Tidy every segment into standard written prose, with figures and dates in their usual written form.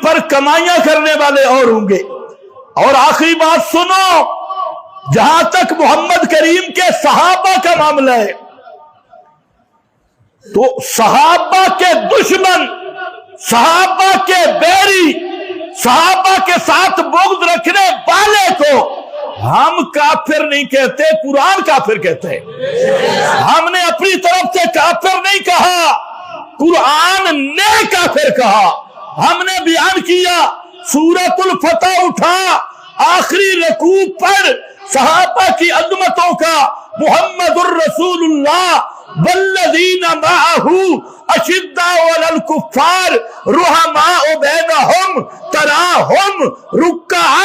پر کمائیاں کرنے والے اور ہوں گے۔ اور آخری بات سنو، جہاں تک محمد کریم کے صحابہ کا معاملہ ہے تو صحابہ کے دشمن، صحابہ کے بیری، صحابہ کے ساتھ بغض رکھنے والے کو ہم کافر نہیں کہتے، قرآن کافر کہتے ہیں۔ ہم نے اپنی طرف سے کافر نہیں کہا، قرآن نے کافر کہا۔ ہم نے بیان کیا، سورۃ الفتح اٹھا، آخری رکوع پر صحابہ کی عظمتوں کا، محمد الرسول اللہ والذین معہ اشداء علی الکفار رحماء بینہم تراہم رکعا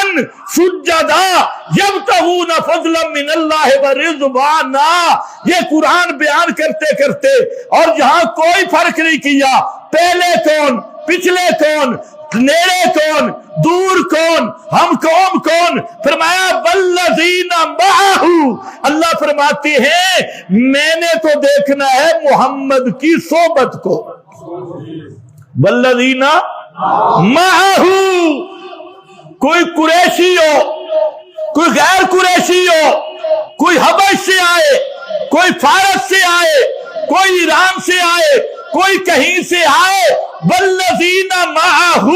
سجدا یبتغون فضلا من اللہ ورضوانا۔ یہ قرآن بیان کرتے کرتے اور جہاں کوئی فرق نہیں کیا، پہلے کون، پچھلے کون، نیڑے کون، دور کون، ہم قوم کون، فرمایا والذین معہ۔ اللہ فرماتے ہیں میں نے تو دیکھنا ہے محمد کی صحبت کو۔ والذین معہ، کوئی قریشی ہو، کوئی غیر قریشی ہو، کوئی حبش سے آئے، کوئی فارس سے آئے، کوئی ایران سے آئے، کوئی کہیں سے آئے، والذین معہ،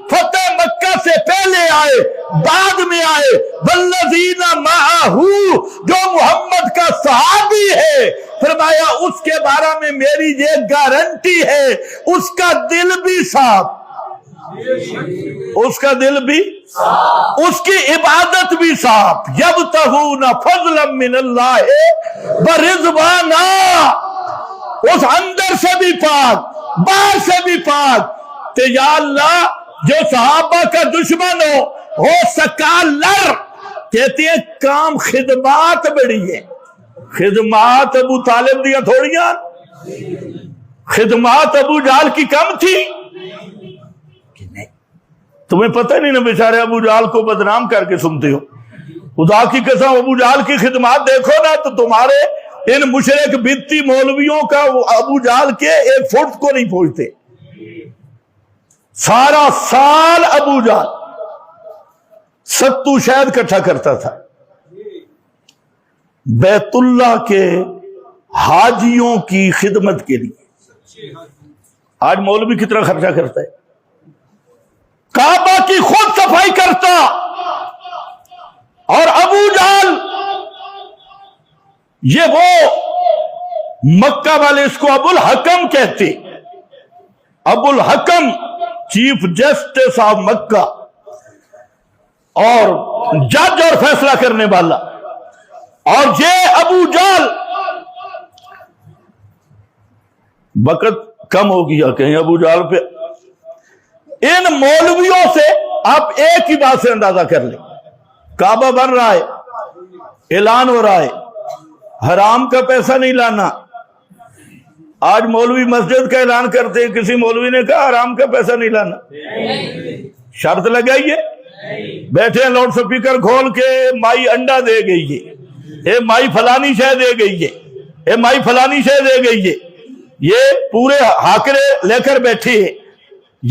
فتح مکہ سے پہلے آئے بعد میں آئے، والذین معہ، جو محمد کا صحابی ہے، فرمایا اس کے بارے میں میری یہ گارنٹی ہے اس کا دل بھی صاف، اس کا دل بھی، اس کی عبادت بھی صاف، یبتغون فضلا من اللہ ورضوانا، اس اندر سے بھی پاک باہر سے بھی پاک۔ تو یا اللہ جو صحابہ کا دشمن ہو سکالر، کہتے ہیں کام خدمات بڑی ہے، خدمات ابو طالب دیا تھوڑیاں، خدمات ابو جہل کی کم تھی کہ نہیں؟ تمہیں پتہ نہیں نا بیچارے ابو جہل کو بدنام کر کے سنتے ہو۔ خدا کی قسم ابو جہل کی خدمات دیکھو نا تو تمہارے ان مشرک بدتی مولویوں کا ابو جہل کے ایک فٹ کو نہیں پہنچتے۔ سارا سال ابو جہل ستو شہد اکٹھا کرتا تھا، بیت اللہ کے حاجیوں کی خدمت کے لیے۔ آج مولوی کتنا خرچہ کرتا ہے، کعبہ کی خود صفائی کرتا، اور ابو جہل یہ وہ مکہ والے اس کو ابو الحکم کہتے، ابو الحکم چیف جسٹس آف مکہ اور جج اور فیصلہ کرنے والا۔ اور یہ ابو جہل، وقت کم ہو گیا کہیں ابو جہل پہ، ان مولویوں سے آپ ایک ہی بات سے اندازہ کر لیں، کعبہ بن رہا ہے، اعلان ہو رہا ہے حرام کا پیسہ نہیں لانا۔ آج مولوی مسجد کا اعلان کرتے ہیں، کسی مولوی نے کہا حرام کا پیسہ نہیں لانا، شرط لگائیے، بیٹھے ہیں لاؤڈ سپیکر کھول کے، مائی انڈا دے گئی ہے، اے مائی فلانی شے دے گئی ہے، اے مائی فلانی شے دے گئی ہے، یہ پورے ہاکرے لے کر بیٹھے ہیں۔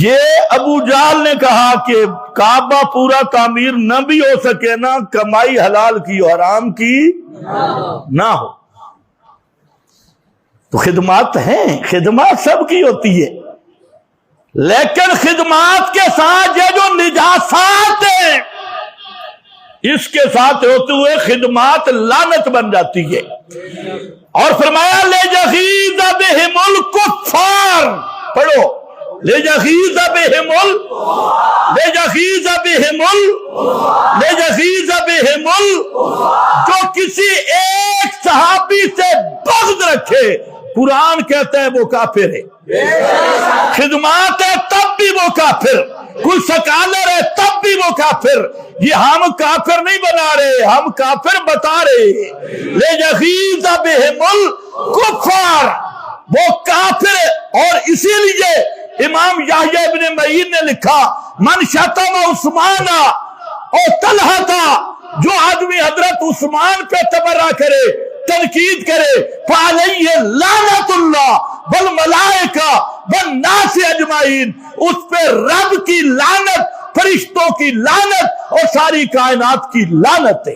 یہ ابو جہل نے کہا کہ کعبہ پورا تعمیر نہ بھی ہو سکے نا، کمائی حلال کی ہو حرام کی نہ ہو۔ تو خدمات ہیں، خدمات سب کی ہوتی ہے، لیکن خدمات کے ساتھ یہ جو نجاسات ہیں اس کے ساتھ ہوتے ہوئے خدمات لعنت بن جاتی ہے۔ اور فرمایا لِیَغِیظَ بِهِمُ الْکُفَّارَ، پڑھو لِیَغِیظَ بِهِمُ جو کسی ایک صحابی سے بغض رکھے، قرآن کہتا ہے وہ کافر ہے، خدمات ہے تب بھی وہ کافر، کوئی سکالر ہے تب بھی وہ کافر۔ یہ ہم کافر نہیں بنا رہے، ہم کافر بتا رہے۔ لِیَغِیظَ بِهِمُ الْکُفَّارَ، وہ کافر۔ اور اسی لیے امام یحییٰ ابن معین نے لکھا من شتم عثمان اور طلحہ تھا، جو آدمی حضرت عثمان پہ تبرہ کرے، تنقید کرے، فعلیہ لعنت اللہ، بل ملائکہ والناس اجمعین، اس پہ رب کی لعنت، فرشتوں کی لعنت اور ساری کائنات کی لعنت ہے۔